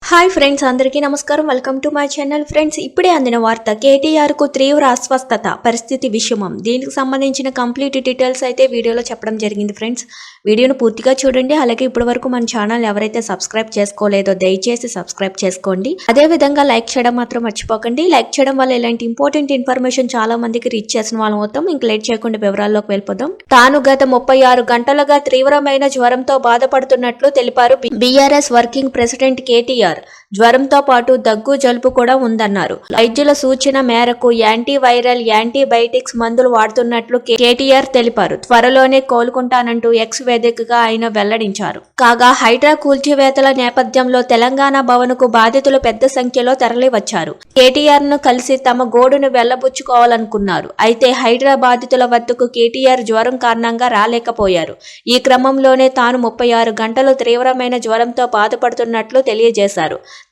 Hi friends, అందరికీ నమస్కారం. Welcome to my channel. Friends, ఇప్పుడే అందిన వార్త కేటీఆర్కు తీవ్ర అస్వస్థత, పరిస్థితి విషమం. దీనికి సంబంధించిన కంప్లీట్ డీటెయిల్స్ అయితే వీడియోలో చెప్పడం జరిగింది. ఫ్రెండ్స్, వీడియోను పూర్తిగా చూడండి. అలాగే ఇప్పటి వరకు మన ఛానల్ ఎవరైతే సబ్స్క్రైబ్ చేసుకోలేదో దయచేసి సబ్స్క్రైబ్ చేసుకోండి. అదేవిధంగా లైక్ చేయడం మాత్రం మర్చిపోకండి. లైక్ చేయడం వల్ల ఇలాంటి ఇంపార్టెంట్ ఇన్ఫర్మేషన్ చాలా మందికి రీచ్ చేసిన వాళ్ళం అవుతాం. ఇంక లేట్ చేయకుండా వివరాల్లోకి వెళ్ళిపోదాం. తాను గత 36 గంటలుగా తీవ్రమైన జ్వరంతో బాధపడుతున్నట్లు తెలిపారు బీఆర్ఎస్ వర్కింగ్ ప్రెసిడెంట్ కేటీఆర్. జ్వరంతో పాటు దగ్గు, జలుబు కూడా ఉందన్నారు. వైద్యుల సూచన మేరకు యాంటీవైరల్, యాంటీబయాటిక్స్ మందులు వాడుతున్నట్లు కేటీఆర్ తెలిపారు. త్వరలోనే కోలుకుంటానంటూ ఎక్స్ వేదికగా ఆయన వెల్లడించారు. కాగా హైడ్రా కూల్చివేతల నేపథ్యంలో తెలంగాణ భవన్కు బాధితులు పెద్ద సంఖ్యలో తరలివచ్చారు. కేటీఆర్ ను కలిసి తమ గోడును వెళ్లబుచ్చుకోవాలనుకున్నారు. అయితే హైడ్రా బాధితుల వద్దకు కేటీఆర్ జ్వరం కారణంగా రాలేకపోయారు. ఈ క్రమంలోనే తాను 36 గంటలు తీవ్రమైన జ్వరంతో బాధపడుతున్నట్లు తెలియజేశారు.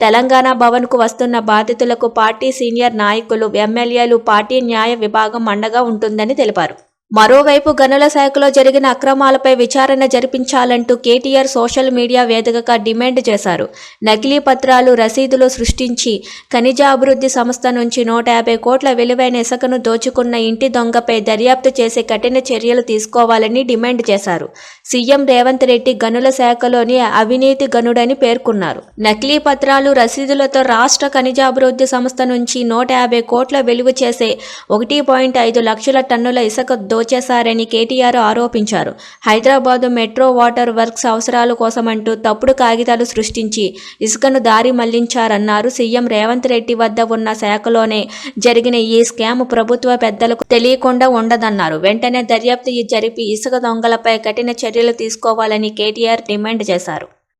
తెలంగాణ భవన్ కు వస్తున్న బాధితులకు పార్టీ సీనియర్ నాయకులు, ఎమ్మెల్యేలు, పార్టీ న్యాయ విభాగం అండగా ఉంటుందని తెలిపారు. మరోవైపు గనుల శాఖలో జరిగిన అక్రమాలపై విచారణ జరిపించాలంటూ కేటీఆర్ సోషల్ మీడియా వేదికగా డిమాండ్ చేశారు. నకిలీ పత్రాలు, రసీదులు సృష్టించి ఖనిజ అభివృద్ధి సంస్థ నుంచి 150 కోట్ల విలువైన ఇసుకను దోచుకున్న ఇంటి దొంగపై దర్యాప్తు చేసి కఠిన చర్యలు తీసుకోవాలని డిమాండ్ చేశారు. సీఎం రేవంత్ రెడ్డి గనుల శాఖలోని అవినీతి గనుడని పేర్కొన్నారు. నకిలీ పత్రాలు, రసీదులతో రాష్ట్ర ఖనిజాభివృద్ధి సంస్థ నుంచి 150 కోట్ల విలువ చేసే 1.5 లక్షల టన్నుల ఇసుక దోచేశారని కేటీఆర్ ఆరోపించారు. హైదరాబాద్ మెట్రో వాటర్ వర్క్స్ అవసరాల కోసమంటూ తప్పుడు కాగితాలు సృష్టించి ఇసుకను దారి మళ్లించారన్నారు. సీఎం రేవంత్ రెడ్డి వద్ద ఉన్న శాఖలోనే జరిగిన ఈ స్కామ్ ప్రభుత్వ పెద్దలకు తెలియకుండా ఉండదన్నారు. వెంటనే దర్యాప్తు జరిపి ఇసుక దొంగలపై కఠిన చర్యలు తీసుకోవాలని కేటీఆర్ డిమాండ్ చేశారు.